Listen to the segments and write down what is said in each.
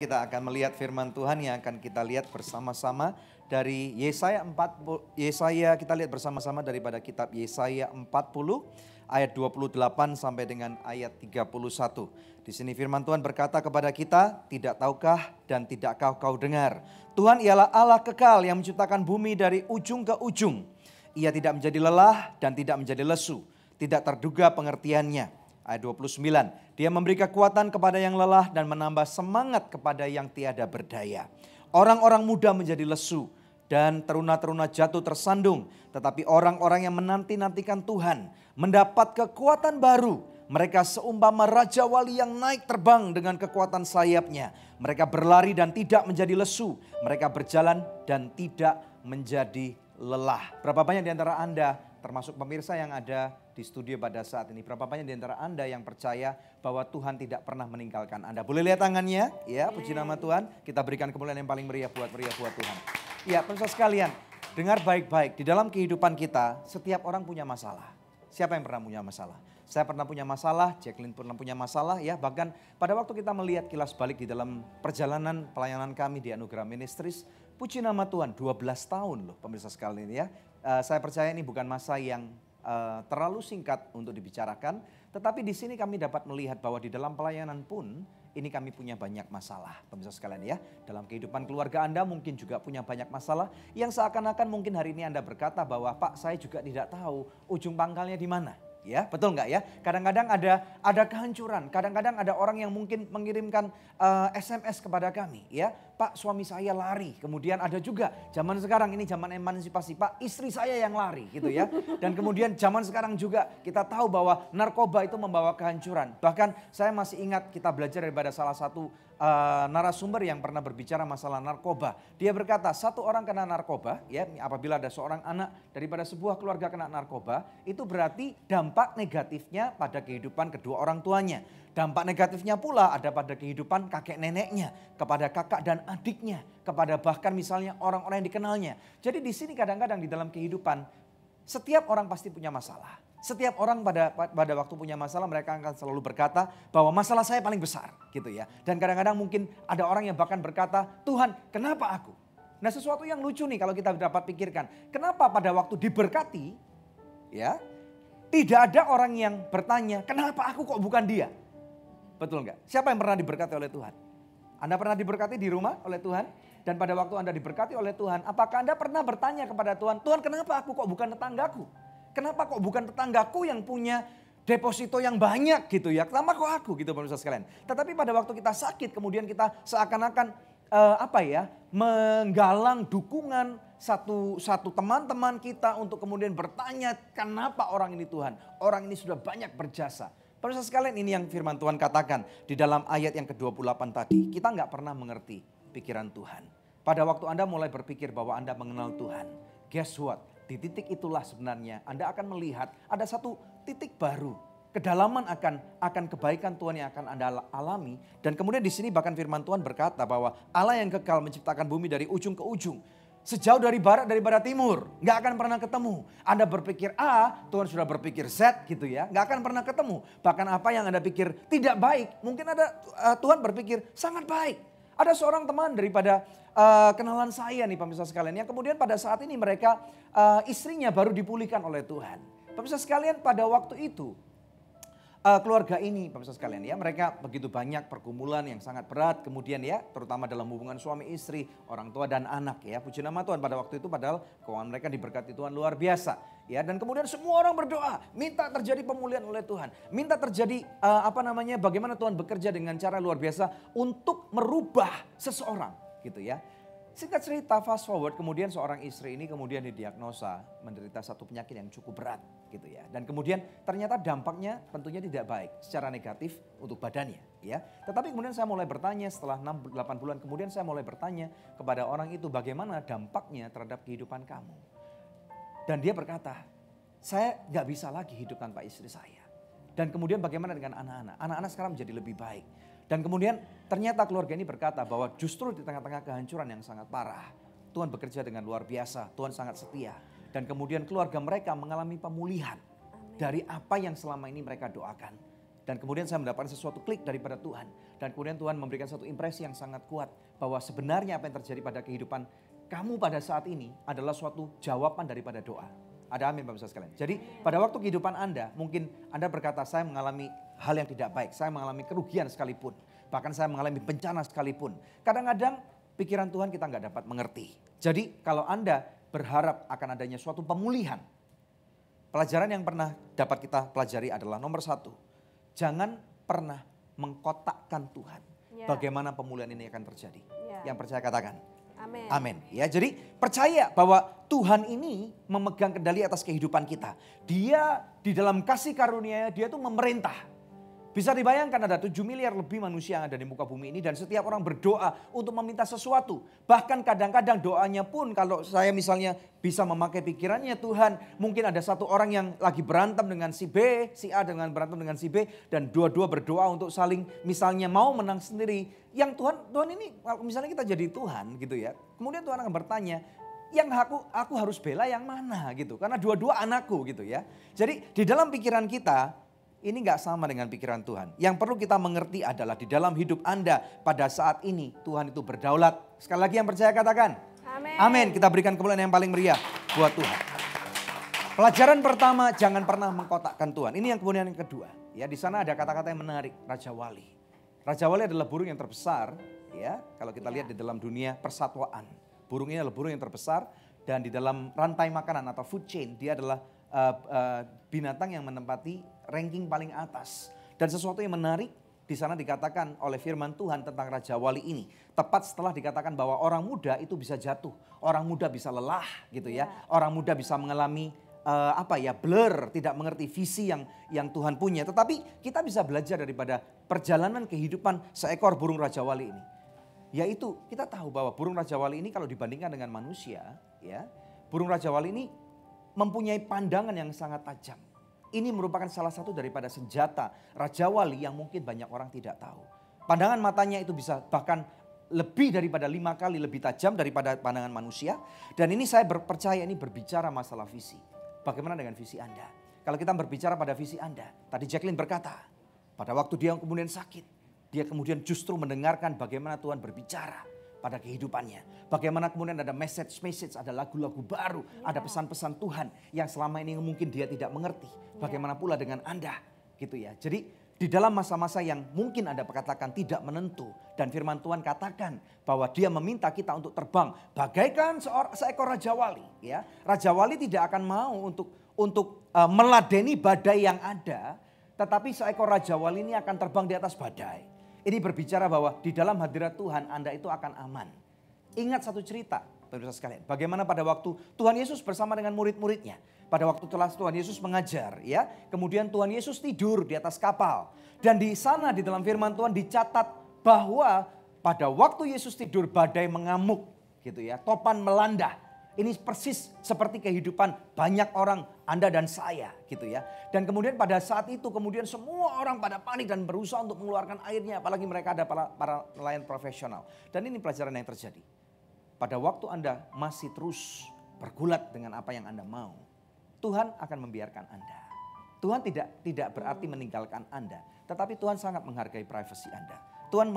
Kita akan melihat firman Tuhan yang akan kita lihat bersama-sama dari Yesaya 40. Kita lihat bersama-sama daripada kitab Yesaya 40 ayat 28 sampai dengan ayat 31. Di sini firman Tuhan berkata kepada kita, tidak tahukah dan tidakkah kau dengar? Tuhan ialah Allah kekal yang menciptakan bumi dari ujung ke ujung. Ia tidak menjadi lelah dan tidak menjadi lesu, tidak terduga pengertiannya. Ayat 29, dia memberi kekuatan kepada yang lelah dan menambah semangat kepada yang tiada berdaya. Orang-orang muda menjadi lesu dan teruna-teruna jatuh tersandung. Tetapi orang-orang yang menanti-nantikan Tuhan mendapat kekuatan baru. Mereka seumpama Raja Wali yang naik terbang dengan kekuatan sayapnya. Mereka berlari dan tidak menjadi lesu. Mereka berjalan dan tidak menjadi lelah. Berapa banyak di antara Anda, termasuk pemirsa yang ada di studio pada saat ini, berapa banyak di antara Anda yang percaya bahwa Tuhan tidak pernah meninggalkan Anda? Boleh lihat tangannya? Ya, puji nama Tuhan. Kita berikan kemuliaan yang paling meriah buat Tuhan. Ya, pemirsa sekalian, dengar baik-baik. Di dalam kehidupan kita, setiap orang punya masalah. Siapa yang pernah punya masalah? Saya pernah punya masalah, Jacqueline pernah punya masalah ya. Bahkan pada waktu kita melihat kilas balik di dalam perjalanan pelayanan kami di Anugerah Ministries, puji nama Tuhan, 12 tahun loh pemirsa sekalian ya. Saya percaya ini bukan masa yang terlalu singkat untuk dibicarakan. Tetapi di sini kami dapat melihat bahwa di dalam pelayanan pun ini kami punya banyak masalah pemirsa sekalian ya. Dalam kehidupan keluarga Anda mungkin juga punya banyak masalah yang seakan-akan mungkin hari ini Anda berkata bahwa Pak, saya juga tidak tahu ujung pangkalnya di mana. Ya, betul nggak ya? Kadang-kadang ada kehancuran, kadang-kadang ada orang yang mungkin mengirimkan SMS kepada kami, ya. Pak, suami saya lari. Kemudian ada juga zaman sekarang ini zaman emansipasi, Pak, istri saya yang lari gitu ya. Dan kemudian zaman sekarang juga kita tahu bahwa narkoba itu membawa kehancuran. Bahkan saya masih ingat kita belajar daripada salah satu narasumber yang pernah berbicara masalah narkoba. Dia berkata satu orang kena narkoba, ya, apabila ada seorang anak daripada sebuah keluarga kena narkoba, itu berarti dampak negatifnya pada kehidupan kedua orang tuanya. Dampak negatifnya pula ada pada kehidupan kakek neneknya, kepada kakak dan adiknya, kepada bahkan misalnya orang-orang yang dikenalnya. Jadi di sini kadang-kadang di dalam kehidupan setiap orang pasti punya masalah. Setiap orang pada waktu punya masalah mereka akan selalu berkata bahwa masalah saya paling besar gitu ya. Dan kadang-kadang mungkin ada orang yang bahkan berkata, Tuhan kenapa aku? Nah sesuatu yang lucu nih kalau kita dapat pikirkan. Kenapa pada waktu diberkati ya tidak ada orang yang bertanya kenapa aku kok bukan dia? Betul nggak? Siapa yang pernah diberkati oleh Tuhan? Anda pernah diberkati di rumah oleh Tuhan? Dan pada waktu Anda diberkati oleh Tuhan, apakah Anda pernah bertanya kepada Tuhan, Tuhan kenapa aku kok bukan tetanggaku? Kenapa kok bukan tetanggaku yang punya deposito yang banyak gitu ya? Kenapa kok aku gitu pemirsa sekalian? Tetapi pada waktu kita sakit kemudian kita seakan-akan menggalang dukungan satu teman-teman kita untuk kemudian bertanya kenapa orang ini Tuhan? Orang ini sudah banyak berjasa. Pemirsa sekalian ini yang firman Tuhan katakan di dalam ayat yang ke-28 tadi. Kita nggak pernah mengerti pikiran Tuhan. Pada waktu Anda mulai berpikir bahwa Anda mengenal Tuhan. Guess what? Di titik itulah sebenarnya Anda akan melihat ada satu titik baru. Kedalaman akan kebaikan Tuhan yang akan Anda alami. Dan kemudian di sini bahkan firman Tuhan berkata bahwa Allah yang kekal menciptakan bumi dari ujung ke ujung. Sejauh dari barat daripada timur. Gak akan pernah ketemu. Anda berpikir A, Tuhan sudah berpikir Z gitu ya. Gak akan pernah ketemu. Bahkan apa yang Anda pikir tidak baik. Mungkin ada Tuhan berpikir sangat baik. Ada seorang teman daripada kenalan saya nih pemirsa sekalian. Yang kemudian pada saat ini mereka istrinya baru dipulihkan oleh Tuhan. Pemirsa sekalian pada waktu itu keluarga ini pemirsa sekalian ya. Mereka begitu banyak pergumulan yang sangat berat. Kemudian ya terutama dalam hubungan suami istri, orang tua dan anak ya. Puji nama Tuhan pada waktu itu padahal keuangan mereka diberkati Tuhan luar biasa. Ya, dan kemudian semua orang berdoa, minta terjadi pemulihan oleh Tuhan. Minta terjadi bagaimana Tuhan bekerja dengan cara luar biasa untuk merubah seseorang gitu ya. Singkat cerita fast forward kemudian seorang istri ini kemudian didiagnosa menderita satu penyakit yang cukup berat gitu ya. Dan kemudian ternyata dampaknya tentunya tidak baik secara negatif untuk badannya ya. Tetapi kemudian saya mulai bertanya setelah 6-8 bulan kemudian saya mulai bertanya kepada orang itu bagaimana dampaknya terhadap kehidupan kamu. Dan dia berkata, saya gak bisa lagi hidup tanpa istri saya. Dan kemudian bagaimana dengan anak-anak? Anak-anak sekarang menjadi lebih baik. Dan kemudian ternyata keluarga ini berkata bahwa justru di tengah-tengah kehancuran yang sangat parah. Tuhan bekerja dengan luar biasa, Tuhan sangat setia. Dan kemudian keluarga mereka mengalami pemulihan. Dari apa yang selama ini mereka doakan. Dan kemudian saya mendapatkan sesuatu klik daripada Tuhan. Dan kemudian Tuhan memberikan satu impresi yang sangat kuat bahwa sebenarnya apa yang terjadi pada kehidupan kamu pada saat ini adalah suatu jawaban daripada doa. Ada amin Bapak Ibu sekalian. Jadi pada waktu kehidupan Anda, mungkin Anda berkata saya mengalami hal yang tidak baik, saya mengalami kerugian sekalipun. Bahkan saya mengalami bencana sekalipun. Kadang-kadang pikiran Tuhan kita nggak dapat mengerti. Jadi kalau Anda berharap akan adanya suatu pemulihan, pelajaran yang pernah dapat kita pelajari adalah nomor 1, jangan pernah mengkotakkan Tuhan. Bagaimana pemulihan ini akan terjadi. Yang percaya katakan. Amin. Amin. Ya, jadi percaya bahwa Tuhan ini memegang kendali atas kehidupan kita. Dia di dalam kasih karunia dia tuh memerintah. Bisa dibayangkan ada 7 miliar lebih manusia yang ada di muka bumi ini dan setiap orang berdoa untuk meminta sesuatu. Bahkan kadang-kadang doanya pun kalau saya misalnya bisa memakai pikirannya Tuhan. Mungkin ada satu orang yang lagi berantem dengan si B, si A dengan berantem dengan si B. Dan dua-dua berdoa untuk saling misalnya mau menang sendiri. Yang Tuhan ini kalau misalnya kita jadi Tuhan gitu ya. Kemudian Tuhan akan bertanya, yang aku harus bela yang mana gitu. Karena dua-dua anakku gitu ya. Jadi di dalam pikiran kita, ini gak sama dengan pikiran Tuhan. Yang perlu kita mengerti adalah di dalam hidup Anda pada saat ini Tuhan itu berdaulat. Sekali lagi yang percaya katakan. Amin. Amin. Kita berikan kemuliaan yang paling meriah buat Tuhan. Pelajaran pertama, jangan pernah mengkotakkan Tuhan. Ini yang kemudian yang kedua. Ya, di sana ada kata-kata yang menarik, Raja Wali. Raja Wali adalah burung yang terbesar, ya. Kalau kita lihat di dalam dunia persatuan. Burung ini adalah burung yang terbesar dan di dalam rantai makanan atau food chain dia adalah binatang yang menempati ranking paling atas. Dan sesuatu yang menarik di sana dikatakan oleh firman Tuhan tentang Raja Wali ini. Tepat setelah dikatakan bahwa orang muda itu bisa jatuh. Orang muda bisa lelah gitu ya. Orang muda bisa mengalami blur, tidak mengerti visi yang Tuhan punya. Tetapi kita bisa belajar daripada perjalanan kehidupan seekor burung Raja Wali ini. Yaitu kita tahu bahwa burung Raja Wali ini kalau dibandingkan dengan manusia, ya, burung Raja Wali ini mempunyai pandangan yang sangat tajam. Ini merupakan salah satu daripada senjata Raja Wali yang mungkin banyak orang tidak tahu. Pandangan matanya itu bisa bahkan lebih daripada 5 kali lebih tajam daripada pandangan manusia. Dan ini saya percaya ini berbicara masalah visi. Bagaimana dengan visi Anda? Kalau kita berbicara pada visi Anda, tadi Jacqueline berkata, pada waktu dia kemudian sakit, dia kemudian justru mendengarkan bagaimana Tuhan berbicara pada kehidupannya. Bagaimana kemudian ada message, ada lagu-lagu baru, ada pesan-pesan Tuhan yang selama ini mungkin dia tidak mengerti. Bagaimana pula dengan Anda gitu ya. Jadi di dalam masa-masa yang mungkin Anda katakan tidak menentu dan firman Tuhan katakan bahwa dia meminta kita untuk terbang bagaikan seekor Raja Wali ya. Raja Wali tidak akan mau untuk meladeni badai yang ada, tetapi seekor Raja Wali ini akan terbang di atas badai. Ini berbicara bahwa di dalam hadirat Tuhan Anda itu akan aman. Ingat satu cerita, pemirsa sekalian. Bagaimana pada waktu Tuhan Yesus bersama dengan murid-muridnya. Pada waktu telah Tuhan Yesus mengajar, ya. Kemudian Tuhan Yesus tidur di atas kapal. Dan di sana di dalam firman Tuhan dicatat bahwa pada waktu Yesus tidur badai mengamuk, gitu ya. Topan melanda. Ini persis seperti kehidupan banyak orang, Anda dan saya gitu ya. Dan kemudian pada saat itu kemudian semua orang pada panik dan berusaha untuk mengeluarkan airnya. Apalagi mereka ada para nelayan profesional. Dan ini pelajaran yang terjadi. Pada waktu Anda masih terus bergulat dengan apa yang Anda mau, Tuhan akan membiarkan Anda. Tuhan tidak berarti meninggalkan Anda. Tetapi Tuhan sangat menghargai privasi Anda. Tuhan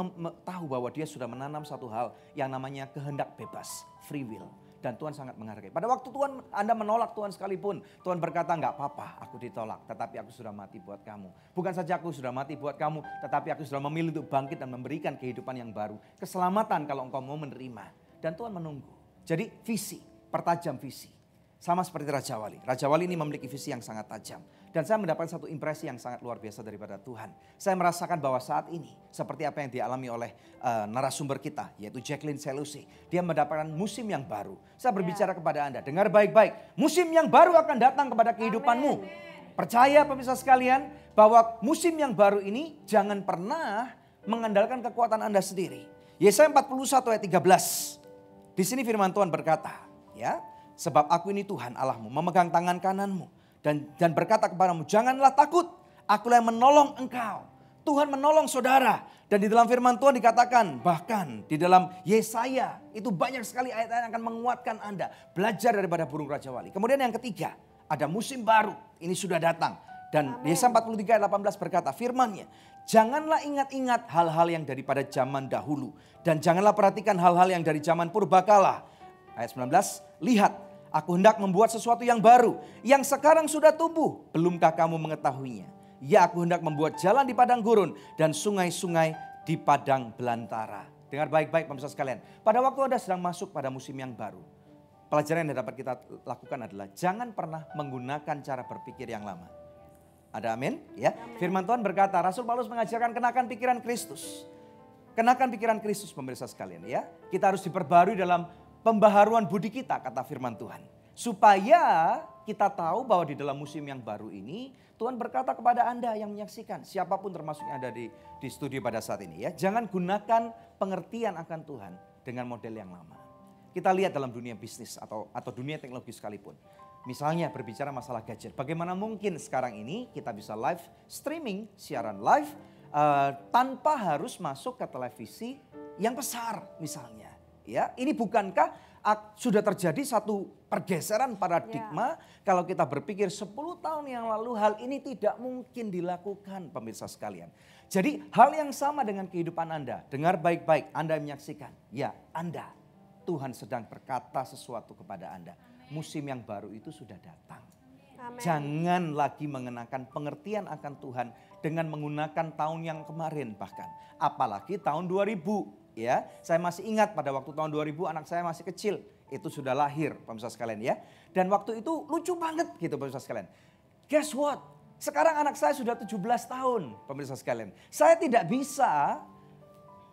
tahu bahwa dia sudah menanam satu hal yang namanya kehendak bebas, free will. Dan Tuhan sangat menghargai. Pada waktu Anda menolak Tuhan sekalipun. Tuhan berkata enggak apa-apa aku ditolak. Tetapi aku sudah mati buat kamu. Bukan saja aku sudah mati buat kamu. Tetapi aku sudah memilih untuk bangkit dan memberikan kehidupan yang baru. Keselamatan kalau engkau mau menerima. Dan Tuhan menunggu. Jadi visi, pertajam visi. Sama seperti Raja Wali. Raja Wali ini memiliki visi yang sangat tajam. Dan saya mendapatkan satu impresi yang sangat luar biasa daripada Tuhan. Saya merasakan bahwa saat ini seperti apa yang dialami oleh narasumber kita. Yaitu Jacqueline Selusi. Dia mendapatkan musim yang baru. Saya berbicara kepada Anda. Dengar baik-baik. Musim yang baru akan datang kepada kehidupanmu. Amen. Percaya pemirsa sekalian bahwa musim yang baru ini jangan pernah mengandalkan kekuatan Anda sendiri. Yesaya 41 ayat 13. Di sini firman Tuhan berkata. Ya. Sebab aku ini Tuhan Allahmu memegang tangan kananmu. Dan berkata kepadamu janganlah takut. Akulah yang menolong engkau. Tuhan menolong saudara. Dan di dalam firman Tuhan dikatakan bahkan di dalam Yesaya. Itu banyak sekali ayat-ayat yang akan menguatkan Anda. Belajar daripada burung Raja Wali. Kemudian yang ketiga. Ada musim baru. Ini sudah datang. Dan Yesaya 43 ayat 18 berkata firman-Nya. Janganlah ingat-ingat hal-hal yang daripada zaman dahulu. Dan janganlah perhatikan hal-hal yang dari zaman purbakala. Ayat 19, lihat aku hendak membuat sesuatu yang baru. Yang sekarang sudah tumbuh, belumkah kamu mengetahuinya? Ya, aku hendak membuat jalan di padang gurun dan sungai-sungai di padang belantara. Dengar baik-baik pemirsa sekalian. Pada waktu Anda sedang masuk pada musim yang baru. Pelajaran yang dapat kita lakukan adalah jangan pernah menggunakan cara berpikir yang lama. Ada amin? Ya. Amin. Firman Tuhan berkata, Rasul Paulus mengajarkan kenakan pikiran Kristus. Kenakan pikiran Kristus pemirsa sekalian ya. Kita harus diperbarui dalam pembaharuan budi kita kata firman Tuhan. Supaya kita tahu bahwa di dalam musim yang baru ini Tuhan berkata kepada Anda yang menyaksikan. Siapapun termasuk yang ada di studio pada saat ini ya. Jangan gunakan pengertian akan Tuhan dengan model yang lama. Kita lihat dalam dunia bisnis atau dunia teknologi sekalipun. Misalnya berbicara masalah gadget. Bagaimana mungkin sekarang ini kita bisa live streaming, siaran live tanpa harus masuk ke televisi yang besar misalnya. Ya, ini bukankah sudah terjadi satu pergeseran paradigma kalau kita berpikir 10 tahun yang lalu hal ini tidak mungkin dilakukan pemirsa sekalian. Jadi hal yang sama dengan kehidupan Anda. Dengar baik-baik Anda menyaksikan. Ya Anda, Tuhan sedang berkata sesuatu kepada Anda. Musim yang baru itu sudah datang. Amen. Jangan lagi mengenakan pengertian akan Tuhan dengan menggunakan tahun yang kemarin bahkan. Apalagi tahun 2000 ya. Saya masih ingat pada waktu tahun 2000 anak saya masih kecil. Itu sudah lahir pemirsa sekalian ya. Dan waktu itu lucu banget gitu pemirsa sekalian. Guess what? Sekarang anak saya sudah 17 tahun pemirsa sekalian. Saya tidak bisa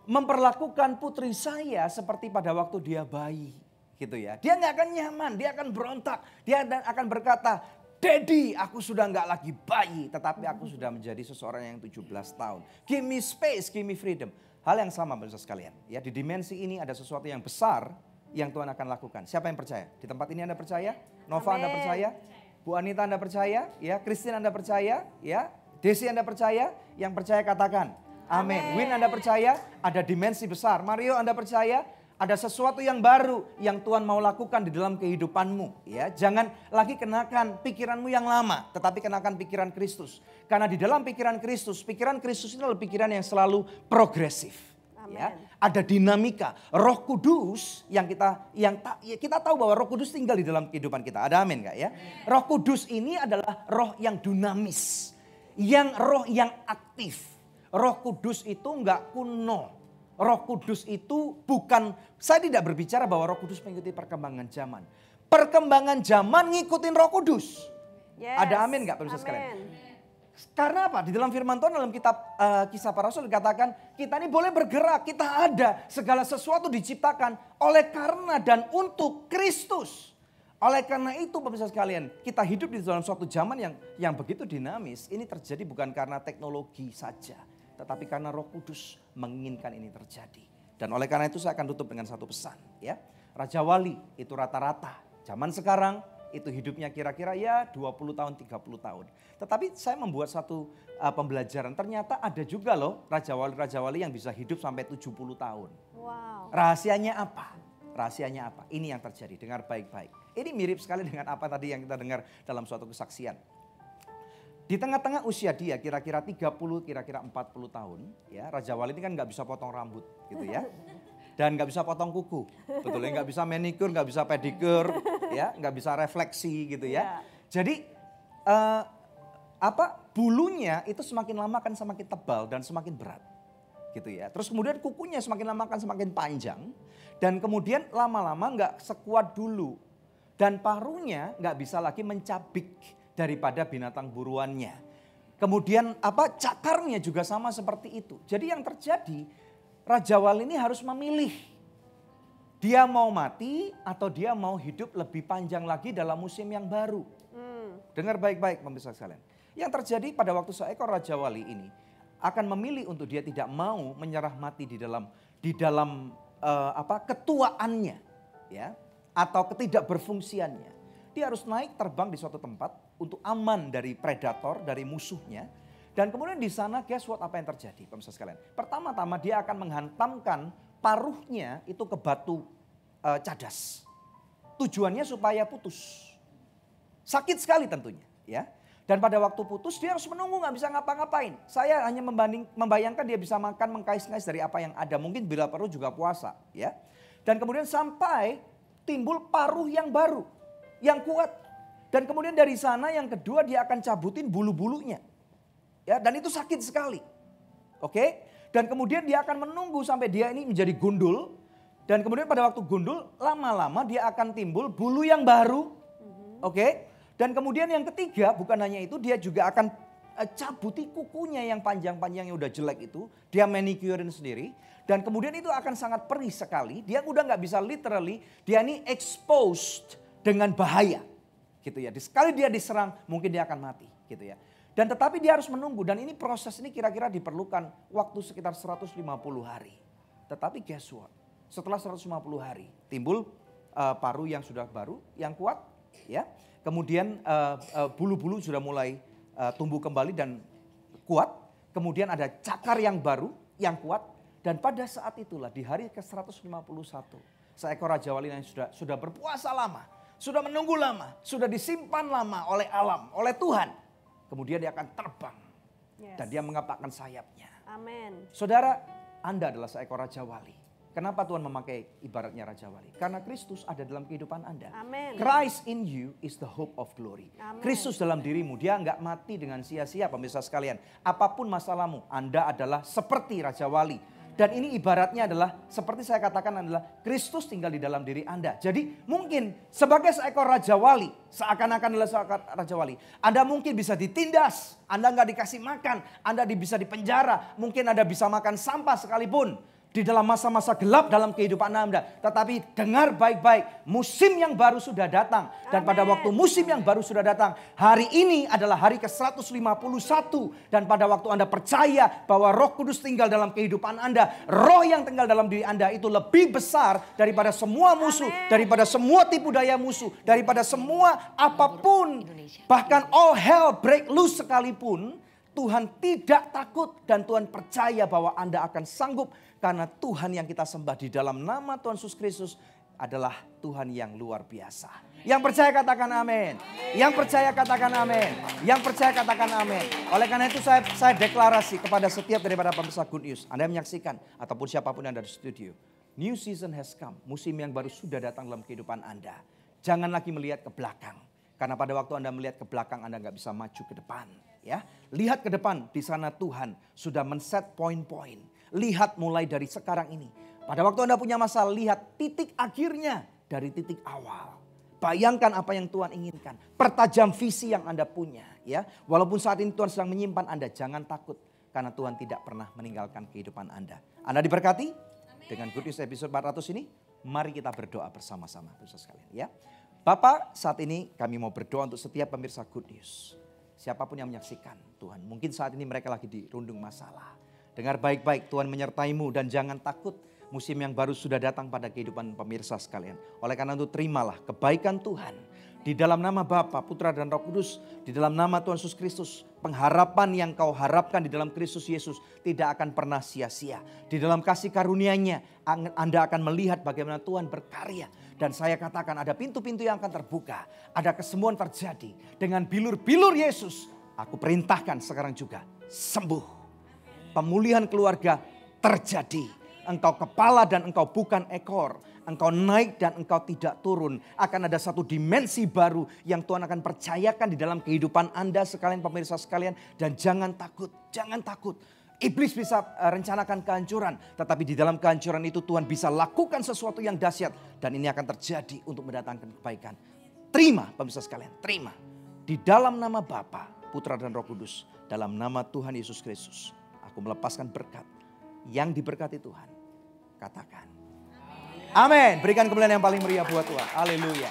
memperlakukan putri saya seperti pada waktu dia bayi. Gitu ya. Dia nggak akan nyaman, dia akan berontak, dia akan berkata, Daddy, aku sudah nggak lagi bayi, tetapi aku sudah menjadi seseorang yang 17 tahun. Give me space, give me freedom. Hal yang sama pemirsa sekalian. Ya, di dimensi ini ada sesuatu yang besar yang Tuhan akan lakukan. Siapa yang percaya? Di tempat ini Anda percaya? Nova Anda percaya? Bu Anita Anda percaya? Ya, Christine Anda percaya? Ya, Desi Anda percaya? Yang percaya katakan, amin. Win Anda percaya? Ada dimensi besar. Mario Anda percaya? Ada sesuatu yang baru yang Tuhan mau lakukan di dalam kehidupanmu. Ya, jangan lagi kenakan pikiranmu yang lama, tetapi kenakan pikiran Kristus. Karena di dalam pikiran Kristus itu adalah pikiran yang selalu progresif. Ya, ada dinamika. Roh Kudus yang kita tahu bahwa Roh Kudus tinggal di dalam kehidupan kita. Ada amin enggak ya? Roh Kudus ini adalah roh yang dinamis, roh yang aktif. Roh Kudus itu enggak kuno. Roh Kudus itu bukan, saya tidak berbicara bahwa Roh Kudus mengikuti perkembangan zaman. Perkembangan zaman ngikutin Roh Kudus. Yes, ada amin gak pemirsa sekalian? Karena apa? Di dalam firman Tuhan dalam kitab Kisah Para Rasul dikatakan kita ini boleh bergerak, kita ada. Segala sesuatu diciptakan oleh karena dan untuk Kristus. Oleh karena itu pemirsa sekalian, kita hidup di dalam suatu zaman yang begitu dinamis. Ini terjadi bukan karena teknologi saja. Tetapi karena Roh Kudus menginginkan ini terjadi. Dan oleh karena itu saya akan tutup dengan satu pesan. Ya, Raja Wali itu rata-rata. Zaman sekarang itu hidupnya kira-kira ya 20 tahun, 30 tahun. Tetapi saya membuat satu pembelajaran. Ternyata ada juga loh Raja Wali yang bisa hidup sampai 70 tahun. Wow. Rahasianya apa? Rahasianya apa? Ini yang terjadi. Dengar baik-baik. Ini mirip sekali dengan apa tadi yang kita dengar dalam suatu kesaksian. Di tengah-tengah usia dia kira-kira 30, kira-kira 40 tahun. Ya, Raja Wali ini kan gak bisa potong rambut gitu ya. Dan gak bisa potong kuku. Betul ya, gak bisa manikur, gak bisa pedikur. Ya, gak bisa refleksi gitu ya. Jadi bulunya itu semakin lama kan semakin tebal dan semakin berat. Gitu ya. Terus kemudian kukunya semakin lama kan semakin panjang. Dan kemudian lama-lama gak sekuat dulu. Dan paruhnya gak bisa lagi mencabik daripada binatang buruannya. Kemudian cakarnya juga sama seperti itu. Jadi yang terjadi Raja Wali ini harus memilih. Dia mau mati atau dia mau hidup lebih panjang lagi dalam musim yang baru. Dengar baik-baik pemirsa sekalian. Yang terjadi pada waktu seekor Raja Wali ini akan memilih untuk dia tidak mau menyerah mati di dalam ketuaannya ya atau ketidakberfungsiannya. Dia harus naik terbang di suatu tempat untuk aman dari predator, dari musuhnya. Dan kemudian di sana guess what apa yang terjadi pemirsa sekalian. Pertama-tama dia akan menghantamkan paruhnya itu ke batu cadas. Tujuannya supaya putus. Sakit sekali tentunya ya. Dan pada waktu putus dia harus menunggu, nggak bisa ngapa-ngapain. Saya hanya membayangkan dia bisa makan mengkais-kais dari apa yang ada. Mungkin bila perlu juga puasa, ya. Dan kemudian sampai timbul paruh yang baru, yang kuat. Dan kemudian dari sana yang kedua dia akan cabutin bulu-bulunya. Ya, dan itu sakit sekali. Oke? Dan kemudian dia akan menunggu sampai dia ini menjadi gundul. Dan kemudian pada waktu gundul lama-lama dia akan timbul bulu yang baru. Oke? Dan kemudian yang ketiga bukan hanya itu, dia juga akan cabuti kukunya yang panjang-panjang yang udah jelek itu. Dia manicurein sendiri. Dan kemudian itu akan sangat perih sekali. Dia udah gak bisa literally, dia ini exposed dengan bahaya. Gitu ya. Sekali dia diserang mungkin dia akan mati gitu ya. Dan tetapi dia harus menunggu, dan ini proses ini kira-kira diperlukan waktu sekitar 150 hari. Tetapi guess what? Setelah 150 hari timbul paru yang sudah baru, yang kuat ya. Kemudian bulu-bulu sudah mulai tumbuh kembali dan kuat. Kemudian ada cakar yang baru, yang kuat. Dan pada saat itulah di hari ke-151, seekor Raja Wali yang sudah berpuasa lama, sudah menunggu lama, sudah disimpan lama oleh alam, oleh Tuhan. Kemudian dia akan terbang. Dan dia mengepakkan sayapnya. Amin. Saudara, Anda adalah seekor Raja Wali. Kenapa Tuhan memakai ibaratnya Raja Wali? Karena Kristus ada dalam kehidupan Anda. Amen. Christ in you is the hope of glory. Amen. Kristus dalam dirimu, dia nggak mati dengan sia-sia pemirsa sekalian. Apapun masalahmu, Anda adalah seperti Raja Wali. Dan ini ibaratnya adalah, seperti saya katakan adalah Kristus tinggal di dalam diri Anda. Jadi mungkin sebagai seekor Raja Wali, seakan-akan adalah seekor Raja Wali. Anda mungkin bisa ditindas, Anda nggak dikasih makan, Anda bisa dipenjara, mungkin Anda bisa makan sampah sekalipun. Di dalam masa-masa gelap dalam kehidupan Anda. Tetapi dengar baik-baik, musim yang baru sudah datang. Dan pada waktu musim yang baru sudah datang, hari ini adalah hari ke-151. Dan pada waktu Anda percaya bahwa Roh Kudus tinggal dalam kehidupan Anda, roh yang tinggal dalam diri Anda itu lebih besar daripada semua musuh, daripada semua tipu daya musuh, daripada semua apapun. Bahkan all hell break loose sekalipun, Tuhan tidak takut dan Tuhan percaya bahwa Anda akan sanggup. Karena Tuhan yang kita sembah di dalam nama Tuhan Yesus Kristus adalah Tuhan yang luar biasa. Yang percaya katakan amin. Yang percaya katakan amin. Yang percaya katakan amin. Oleh karena itu saya deklarasi kepada setiap daripada pemirsa Good News. Anda yang menyaksikan ataupun siapapun yang ada di studio. New season has come. Musim yang baru sudah datang dalam kehidupan Anda. Jangan lagi melihat ke belakang. Karena pada waktu Anda melihat ke belakang Anda gak bisa maju ke depan. Ya, lihat ke depan, di sana Tuhan sudah men-set poin-poin. Lihat mulai dari sekarang ini. Pada waktu Anda punya masalah, lihat titik akhirnya dari titik awal. Bayangkan apa yang Tuhan inginkan. Pertajam visi yang Anda punya. Ya, walaupun saat ini Tuhan sedang menyimpan Anda, jangan takut. Karena Tuhan tidak pernah meninggalkan kehidupan Anda. Anda diberkati? Amen. Dengan Good News episode 400 ini, mari kita berdoa bersama-sama. Pemirsa sekalian, ya. Bapak, saat ini kami mau berdoa untuk setiap pemirsa Good News. Siapapun yang menyaksikan Tuhan. Mungkin saat ini mereka lagi dirundung masalah. Dengar baik-baik, Tuhan menyertaimu dan jangan takut. Musim yang baru sudah datang pada kehidupan pemirsa sekalian. Oleh karena itu terimalah kebaikan Tuhan. Di dalam nama Bapa, Putra dan Roh Kudus. Di dalam nama Tuhan Yesus Kristus. Pengharapan yang kau harapkan di dalam Kristus Yesus tidak akan pernah sia-sia. Di dalam kasih karunia-Nya Anda akan melihat bagaimana Tuhan berkarya. Dan saya katakan ada pintu-pintu yang akan terbuka. Ada kesembuhan terjadi. Dengan bilur-bilur Yesus. Aku perintahkan sekarang juga sembuh. Pemulihan keluarga terjadi. Engkau kepala dan engkau bukan ekor. Engkau naik dan engkau tidak turun. Akan ada satu dimensi baru yang Tuhan akan percayakan di dalam kehidupan Anda sekalian, pemirsa sekalian. Dan jangan takut, jangan takut. Iblis bisa rencanakan kehancuran. Tetapi di dalam kehancuran itu Tuhan bisa lakukan sesuatu yang dahsyat. Dan ini akan terjadi untuk mendatangkan kebaikan. Terima pemirsa sekalian, terima. Di dalam nama Bapa, Putra dan Roh Kudus. Dalam nama Tuhan Yesus Kristus. Aku melepaskan berkat yang diberkati Tuhan. Katakan. Amin. Berikan kemuliaan yang paling meriah buat Tuhan. Haleluya.